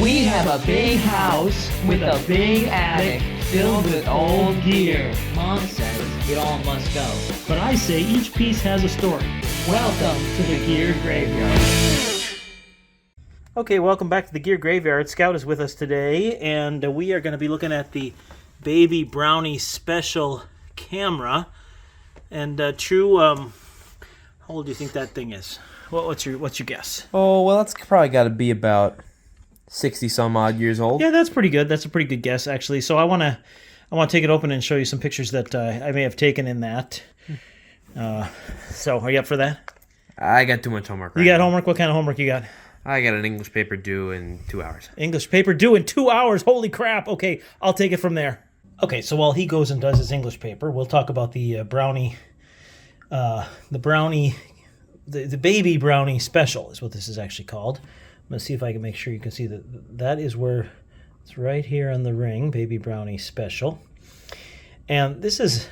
We have a big house with a big attic filled with old gear. Mom says it all must go. But I say each piece has a story. Welcome to the Gear Graveyard. Okay, welcome back to the Gear Graveyard. Scout is with us today, and we are going to be looking at the Baby Brownie Special camera. And True, how old do you think that thing is? What's your guess? Oh, well, that's probably got to be about 60 some odd years old. Yeah, that's pretty good. That's a pretty good guess, actually. So I want to take it open and show you some pictures that I may have taken in that. So are you up for that? I got too much homework. You got homework? What kind of homework you got? I got an English paper due in 2 hours. English paper due in 2 hours. Holy crap. Okay, I'll take it from there. Okay, so while he goes and does his English paper, we'll talk about the brownie, the Baby Brownie Special is what this is actually called. I'm going to see if I can make sure you can see that is where it's right here on the ring, Baby Brownie Special. And this is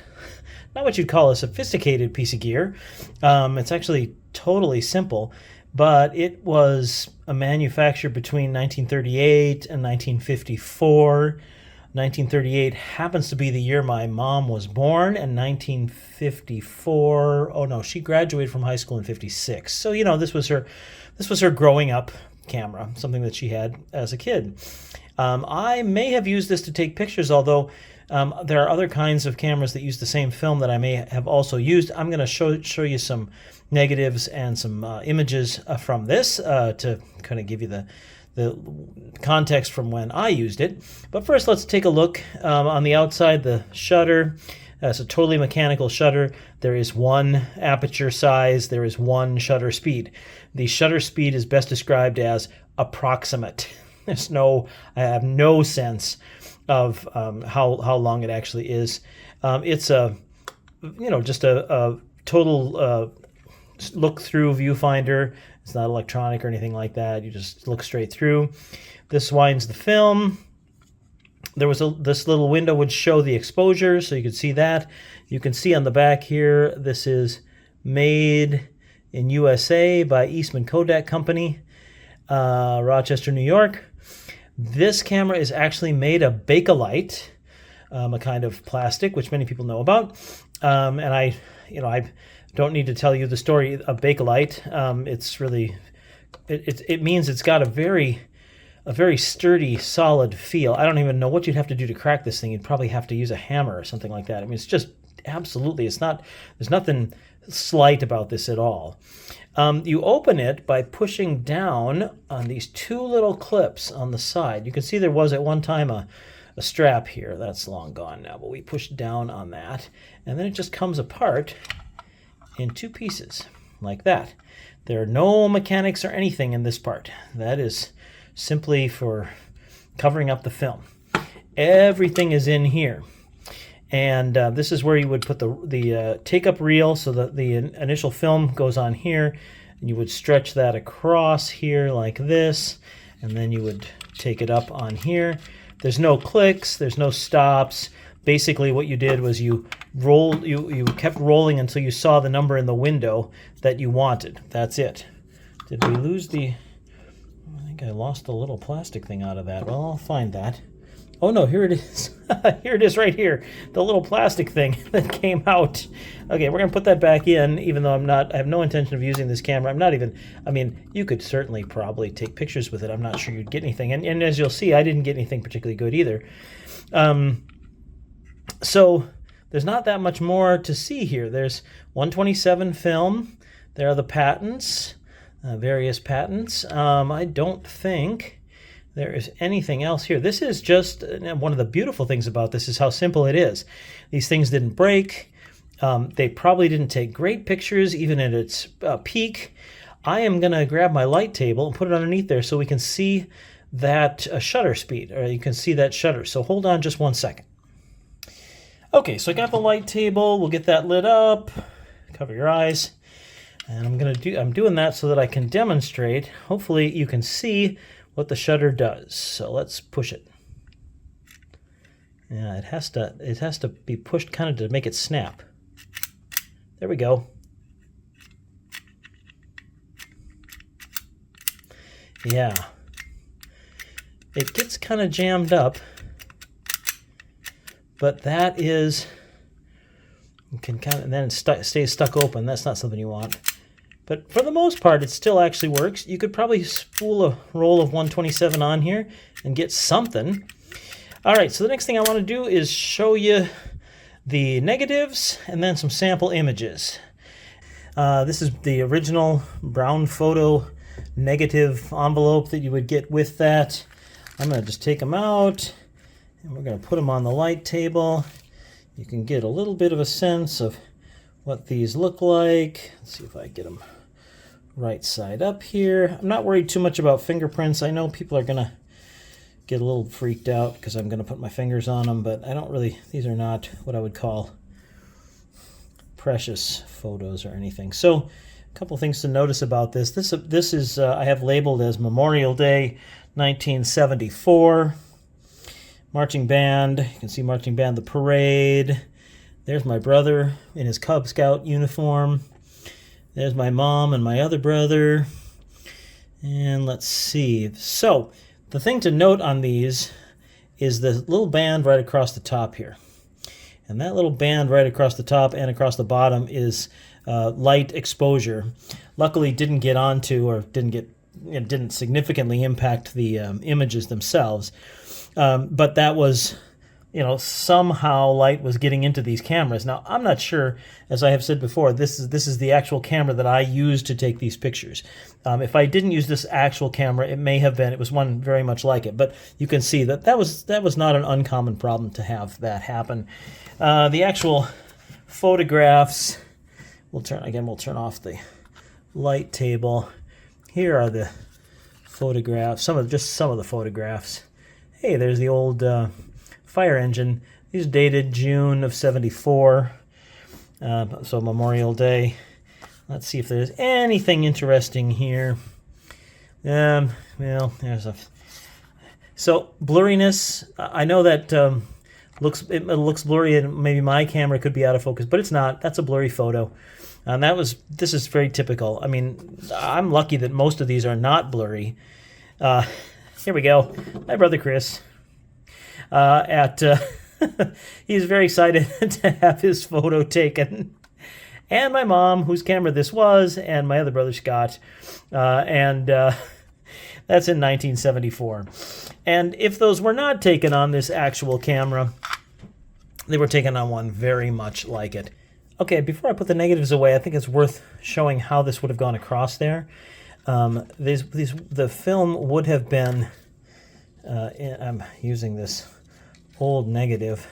not what you'd call a sophisticated piece of gear. It's actually totally simple, but it was manufactured between 1938 and 1954. 1938 happens to be the year my mom was born, and 1954, oh no, she graduated from high school in 56. So, you know, this was her growing up camera, something that she had as a kid. I may have used this to take pictures, although there are other kinds of cameras that use the same film that I may have also used. I'm going to show you some negatives and some images from this to kind of give you the context from when I used it. But first, let's take a look on the outside. The shutter, it's a totally mechanical shutter. There is one aperture size. There is one shutter speed. The shutter speed is best described as approximate. I have no sense of how long it actually is. It's just a total look-through viewfinder. It's not electronic or anything like that. You just look straight through. This winds the film. There was this little window would show the exposure, so you could see that. You can see on the back here, this is made in USA by Eastman Kodak Company, Rochester, New York. This camera is actually made of Bakelite, a kind of plastic, which many people know about. And I don't need to tell you the story of Bakelite. It's really, it means it's got a very sturdy, solid feel. I don't even know what you'd have to do to crack this thing. You'd probably have to use a hammer or something like that. I mean, it's just absolutely, there's nothing slight about this at all. You open it by pushing down on these two little clips on the side. You can see there was at one time a strap here. That's long gone now, but we pushed down on that, and then it just comes apart in two pieces like that. There are no mechanics or anything in this part. That is simply for covering up the film. Everything is in here. And this is where you would put the take-up reel, so that the initial film goes on here, and you would stretch that across here like this, and then you would take it up on here. There's no clicks, there's no stops. Basically what you did was you kept rolling until you saw the number in the window that you wanted. That's it. Did we lose I think I lost the little plastic thing out of that. Well, I'll find that. Oh no, here it is. Here it is right here. The little plastic thing that came out. Okay, we're going to put that back in, even though I have no intention of using this camera. You could certainly probably take pictures with it. I'm not sure you'd get anything. And as you'll see, I didn't get anything particularly good either. So there's not that much more to see here. There's 127 film. There are the patents, various patents. I don't think there is anything else here. This is just one of the beautiful things about this is how simple it is. These things didn't break. They probably didn't take great pictures even at its peak. I am going to grab my light table and put it underneath there so we can see that shutter speed, or you can see that shutter. So hold on just 1 second. Okay, so I got the light table. We'll get that lit up. Cover your eyes. And I'm doing that so that I can demonstrate. Hopefully you can see what the shutter does. So let's push it. Yeah, it has to be pushed kind of to make it snap. There we go. Yeah. it gets kind of jammed up. But that is, you can kind of, and then it stays stuck open. That's not something you want. But for the most part, it still actually works. You could probably spool a roll of 127 on here and get something. All right, so the next thing I want to do is show you the negatives and then some sample images. This is the original brown photo negative envelope that you would get with that. I'm going to just take them out, and we're going to put them on the light table. You can get a little bit of a sense of what these look like. Let's see if I get them right side up here. I'm not worried too much about fingerprints. I know people are going to get a little freaked out because I'm going to put my fingers on them, but I don't really, these are not what I would call precious photos or anything. So a couple things to notice about this. This is, I have labeled as Memorial Day 1974. Marching band, you can see marching band, the parade. There's my brother in his Cub Scout uniform. There's my mom and my other brother. And let's see. So the thing to note on these is the little band right across the top here. And that little band right across the top and across the bottom is light exposure. Luckily didn't get onto or didn't significantly impact the images themselves. But that was, somehow light was getting into these cameras. Now, I'm not sure, as I have said before, this is the actual camera that I used to take these pictures. If I didn't use this actual camera, it was one very much like it. But you can see that was not an uncommon problem to have that happen. The actual photographs, we'll turn off the light table. Here are the photographs, some of the photographs. Hey, there's the old fire engine. These are dated June of 74, so Memorial Day. Let's see if there's anything interesting here. Well, so blurriness. I know that it looks blurry, and maybe my camera could be out of focus, but it's not. That's a blurry photo. And this is very typical. I mean, I'm lucky that most of these are not blurry. Here we go. My brother Chris. He's very excited to have his photo taken. And my mom, whose camera this was, and my other brother Scott. That's in 1974. And if those were not taken on this actual camera, they were taken on one very much like it. Okay, before I put the negatives away, I think it's worth showing how this would have gone across there. The film would have been, I'm using this old negative,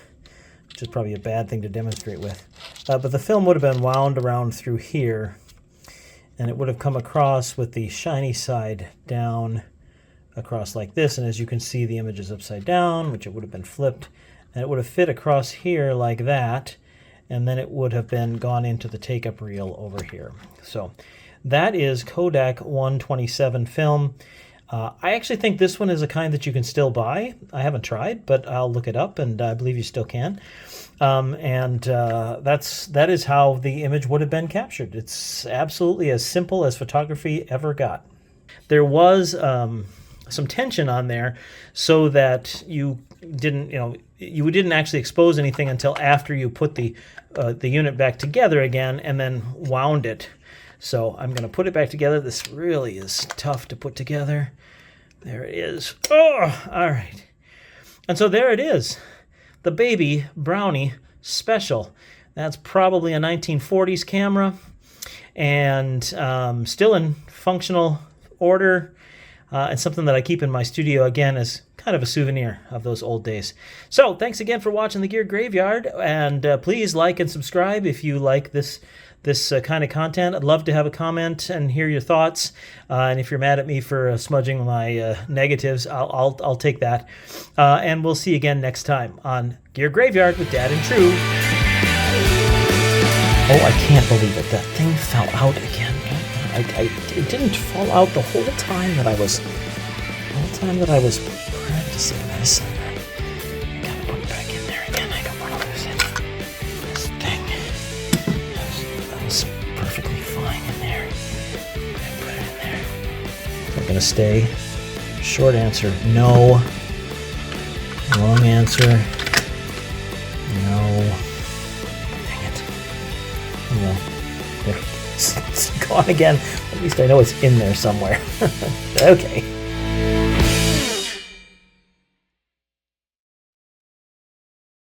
which is probably a bad thing to demonstrate with, but the film would have been wound around through here, and it would have come across with the shiny side down across like this, and as you can see, the image is upside down, which it would have been flipped, and it would have fit across here like that, and then it would have been gone into the take-up reel over here. So that is Kodak 127 film. I actually think this one is a kind that you can still buy. I haven't tried, but I'll look it up, and I believe you still can. That is how the image would have been captured. It's absolutely as simple as photography ever got. There was some tension on there so that you didn't actually expose anything until after you put the unit back together again and then wound it. So I'm going to put it back together. This really is tough to put together. There it is. Oh, all right. And so there it is. The baby Brownie Special. That's probably a 1940s camera and still in functional order. And something that I keep in my studio, again, as kind of a souvenir of those old days. So thanks again for watching The Gear Graveyard, and please like and subscribe if you like this kind of content. I'd love to have a comment and hear your thoughts. And if you're mad at me for smudging my negatives, I'll take that. And we'll see you again next time on Gear Graveyard with Dad and True. Oh, I can't believe it. That thing fell out again. It didn't fall out the whole time that I was practicing this. I gotta put it back in there again. I don't want to lose it. This thing that was perfectly fine in there. I put it in there. We're gonna stay. Short answer: no. Wrong answer. No. Dang it. Oh well. There. It's gone again. At least I know it's in there somewhere. Okay.